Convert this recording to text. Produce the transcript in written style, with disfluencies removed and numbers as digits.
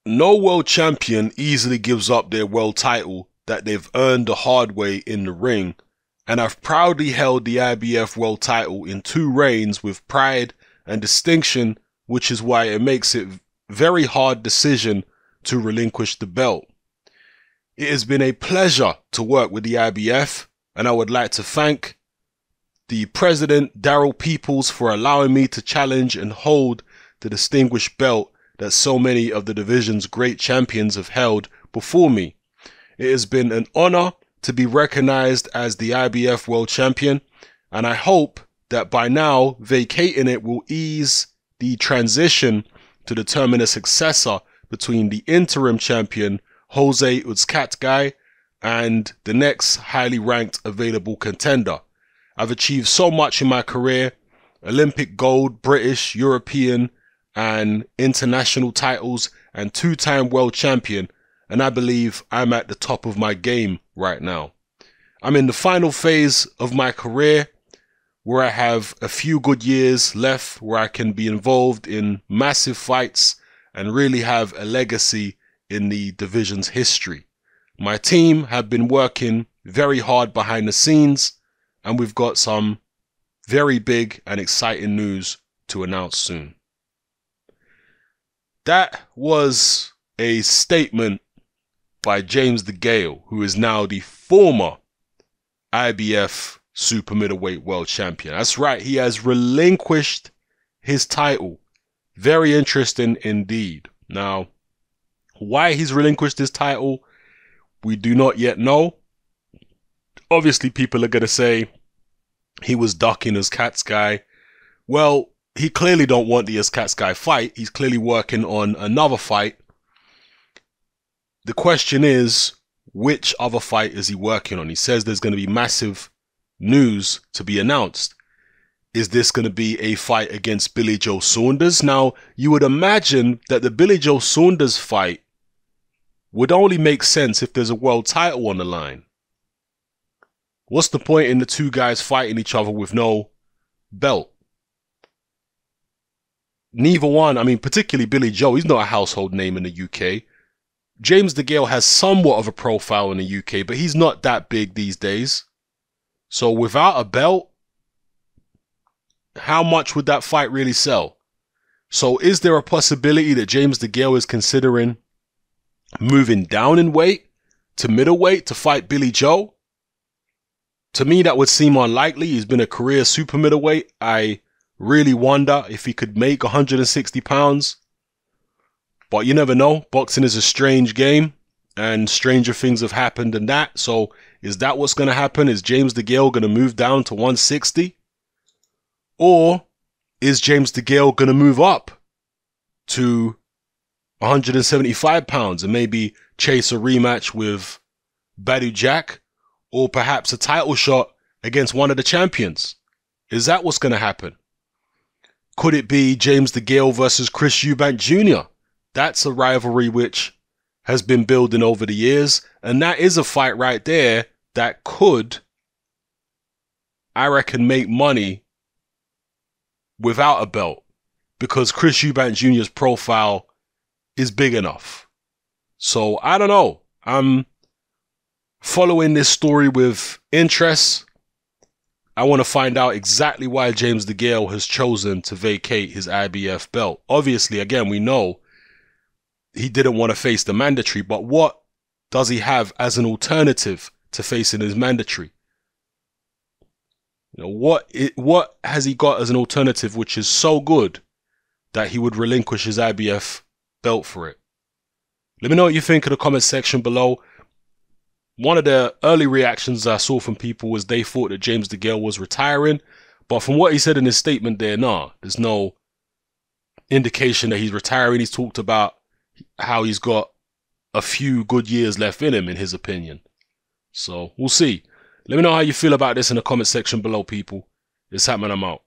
No world champion easily gives up their world title that they've earned the hard way in the ring, and I've proudly held the IBF world title in 2 reigns with pride and distinction, which is why it makes it very hard decision to relinquish the belt. It has been a pleasure to work with the IBF, and I would like to thank the president, Daryl Peoples, for allowing me to challenge and hold the distinguished belt that so many of the division's great champions have held before me. It has been an honor to be recognized as the IBF world champion, and I hope that by now vacating it will ease the transition to determine a successor between the interim champion Jose Uzcategui and the next highly ranked available contender. I've achieved so much in my career: Olympic gold, British, European, and international titles, and 2-time world champion, and I believe I'm at the top of my game right now. I'm in the final phase of my career where I have a few good years left where I can be involved in massive fights and really have a legacy in the division's history. My team have been working very hard behind the scenes, and we've got some very big and exciting news to announce soon. That was a statement by James Degale, who is now the former IBF super middleweight world champion. That's right, he has relinquished his title. Very interesting indeed. Now, why he's relinquished his title, we do not yet know. Obviously, people are going to say he was ducking Uzcategui. Well, he clearly don't want the Uzcategui fight. He's clearly working on another fight. The question is, which other fight is he working on? He says there's going to be massive news to be announced. Is this going to be a fight against Billy Joe Saunders? Now, you would imagine that the Billy Joe Saunders fight would only make sense if there's a world title on the line. What's the point in the two guys fighting each other with no belt? Neither one, I mean, particularly Billy Joe, he's not a household name in the UK. James Degale has somewhat of a profile in the UK, but he's not that big these days. So without a belt, how much would that fight really sell? So is there a possibility that James Degale is considering moving down in weight to middleweight to fight Billy Joe? To me, that would seem unlikely. He's been a career super middleweight. I really wonder if he could make 160 pounds. But you never know. Boxing is a strange game, and stranger things have happened than that. So is that what's going to happen? Is James Degale going to move down to 160? Or is James Degale going to move up to 175 pounds and maybe chase a rematch with Badu Jack, or perhaps a title shot against one of the champions? Is that what's going to happen? Could it be James Degale versus Chris Eubank Jr.? That's a rivalry which has been building over the years, and that is a fight right there that could, I reckon, make money without a belt, because Chris Eubank Jr.'s profile is big enough. So I don't know. I'm following this story with interest. I want to find out exactly why James Degale has chosen to vacate his IBF belt. Obviously, again, we know he didn't want to face the mandatory, but what does he have as an alternative to facing his mandatory? You know, what has he got as an alternative which is so good that he would relinquish his IBF belt for it? Let me know what you think in the comment section below. One of the early reactions I saw from people was they thought that James Degale was retiring, but from what he said in his statement there, nah, there's no indication that he's retiring. He's talked about how he's got a few good years left in him, in his opinion. So we'll see. Let me know how you feel about this in the comment section below, people. It's happening. I'm out.